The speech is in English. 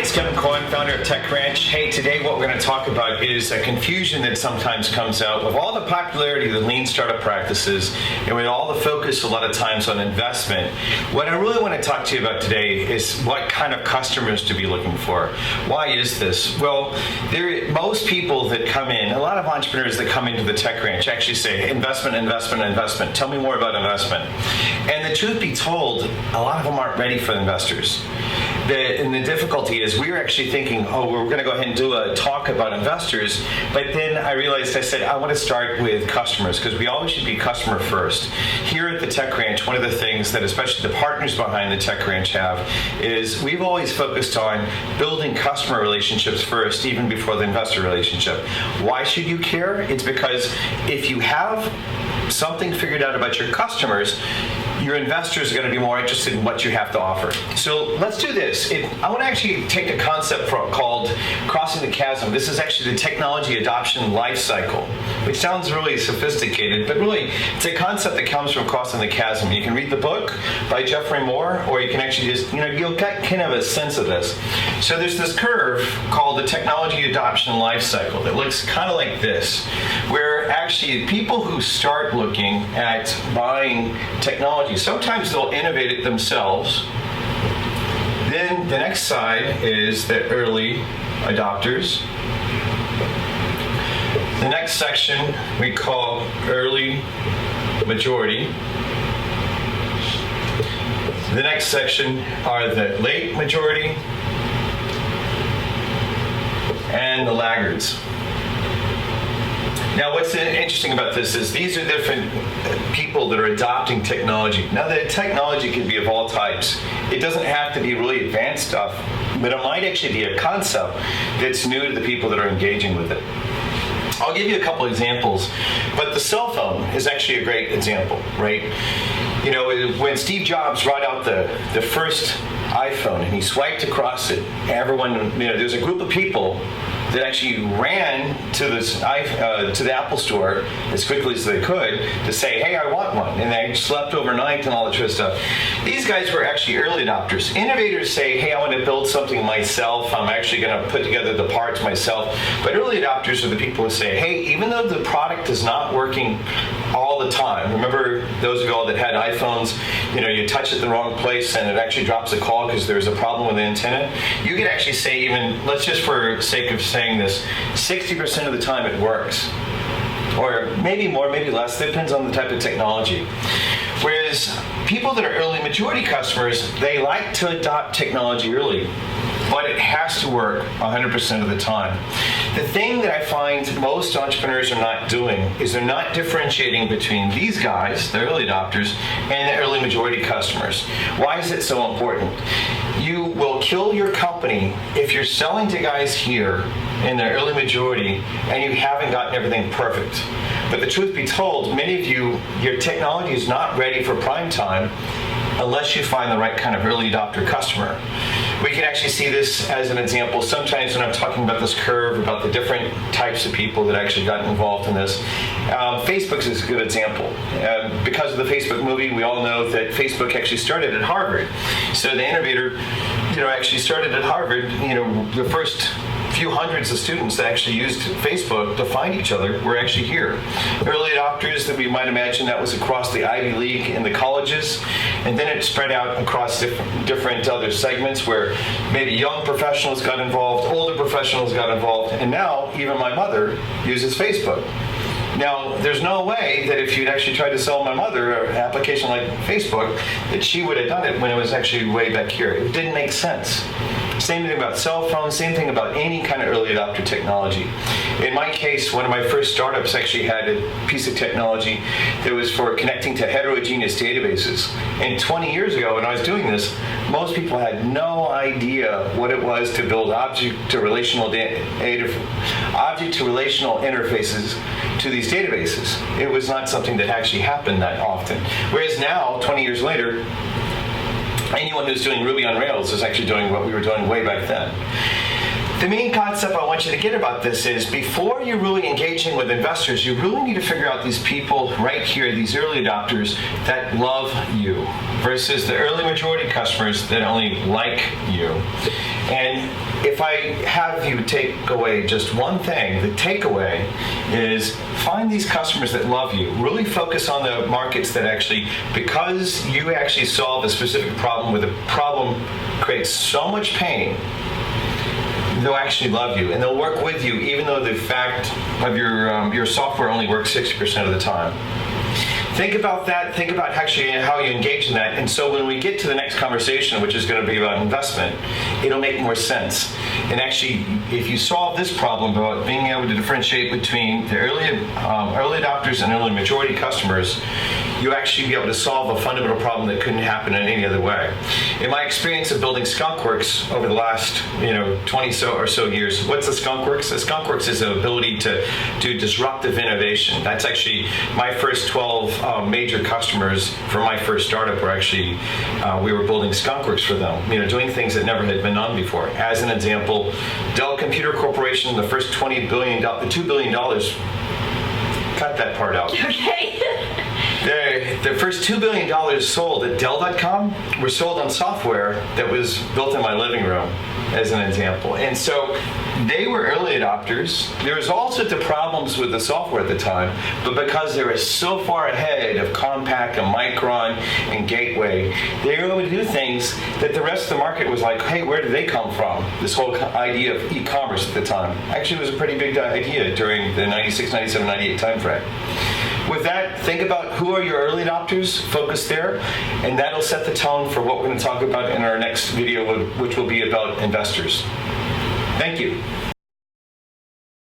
it's Kevin Cohen, founder of Tech Ranch. Hey, today what we're going to talk about is a confusion that sometimes comes out with all the popularity of the lean startup practices and with all the focus a lot of times on investment. What I really want to talk to you about today is what kind of customers to be looking for. Why is this? Well, most people that come in, a lot of entrepreneurs that come into the Tech Ranch actually say investment, investment, investment. Tell me more about investment. And the truth be told, a lot of them aren't ready for investors. And the difficulty is we were actually thinking, we're going to go ahead and do a talk about investors, but then I realized, I said, I want to start with customers because we always should be customer first. Here at the Tech Ranch, one of the things that especially the partners behind the Tech Ranch have is we've always focused on building customer relationships first, even before the investor relationship. Why should you care? It's because if you have something figured out about your customers, your investors are going to be more interested in what you have to offer. So let's do this. I want to actually take a concept called crossing the chasm. This is actually the technology adoption life cycle, which sounds really sophisticated, but really it's a concept that comes from crossing the chasm. You can read the book by Jeffrey Moore, or you can actually just, you'll get kind of a sense of this. So there's this curve called the technology adoption life cycle that looks kind of like this, where actually people who start looking at buying technology, sometimes they'll innovate it themselves. Then the next side is the early adopters. The next section we call early majority. The next section are the late majority and the laggards. Now, what's interesting about this is these are different people that are adopting technology. Now, the technology can be of all types. It doesn't have to be really advanced stuff, but it might actually be a concept that's new to the people that are engaging with it. I'll give you a couple examples, but the cell phone is actually a great example, right? When Steve Jobs brought out the first iPhone and he swiped across it, everyone, there's a group of people that actually ran to the Apple store as quickly as they could to say, hey, I want one. And they slept overnight and all that sort of stuff. These guys were actually early adopters. Innovators say, hey, I want to build something myself. I'm actually going to put together the parts myself. But early adopters are the people who say, hey, even though the product is not working all the time, remember those of you all that had iPhones, you touch it in the wrong place and it actually drops a call because there's a problem with the antenna. You could actually say even, let's just for sake of saying this, 60% of the time it works. Or maybe more, maybe less, depends on the type of technology. Whereas people that are early majority customers, they like to adopt technology early, but it has to work 100% of the time. The thing that I find most entrepreneurs are not doing is they're not differentiating between these guys, the early adopters, and the early majority customers. Why is it so important? You will kill your company if you're selling to guys here in the early majority and you haven't gotten everything perfect. But the truth be told, many of you, your technology is not ready for prime time unless you find the right kind of early adopter customer. We can actually see this as an example. Sometimes when I'm talking about this curve, about the different types of people that actually got involved in this, Facebook is a good example. Because of the Facebook movie, we all know that Facebook actually started at Harvard. So the innovator, actually started at Harvard. The first few hundreds of students that actually used Facebook to find each other were actually here. Early adopters that we might imagine that was across the Ivy League and the colleges, and then it spread out across different other segments where maybe young professionals got involved, older professionals got involved, and now even my mother uses Facebook. Now, there's no way that if you'd actually tried to sell my mother an application like Facebook, that she would have done it when it was actually way back here. It didn't make sense. Same thing about cell phones, same thing about any kind of early adopter technology. In my case, one of my first startups actually had a piece of technology that was for connecting to heterogeneous databases. And 20 years ago when I was doing this, most people had no idea what it was to build object-to-relational interfaces to these databases. It was not something that actually happened that often. Whereas now, 20 years later, anyone who's doing Ruby on Rails is actually doing what we were doing way back then. The main concept I want you to get about this is before you're really engaging with investors, you really need to figure out these people right here, these early adopters that love you versus the early majority customers that only like you. And if I have you take away just one thing, the takeaway is find these customers that love you. Really focus on the markets that actually, because you actually solve a specific problem where the problem creates so much pain, they'll actually love you and they'll work with you even though the fact of your software only works 60% of the time. Think about that. Think about actually how you engage in that. And so when we get to the next conversation, which is going to be about investment, it'll make more sense. And actually, if you solve this problem about being able to differentiate between the early adopters and early majority customers, you actually be able to solve a fundamental problem that couldn't happen in any other way. In my experience of building Skunkworks over the last 20 or so years, what's a Skunkworks? A Skunkworks is the ability to do disruptive innovation. That's actually my first 12 major customers for my first startup were actually, we were building Skunkworks for them, doing things that never had been done before. As an example, Dell Computer Corporation, the first $2 billion, cut that part out. Okay. The first $2 billion sold at Dell.com were sold on software that was built in my living room, as an example. And so they were early adopters. There was all sorts of problems with the software at the time, but because they were so far ahead of Compaq and Micron and Gateway, they were able to do things that the rest of the market was like, hey, where did they come from? This whole idea of e-commerce at the time. Actually, it was a pretty big idea during the 96, 97, 98 timeframe. With that, think about who are your early adopters, focus there, and that'll set the tone for what we're going to talk about in our next video, which will be about investors. Thank you.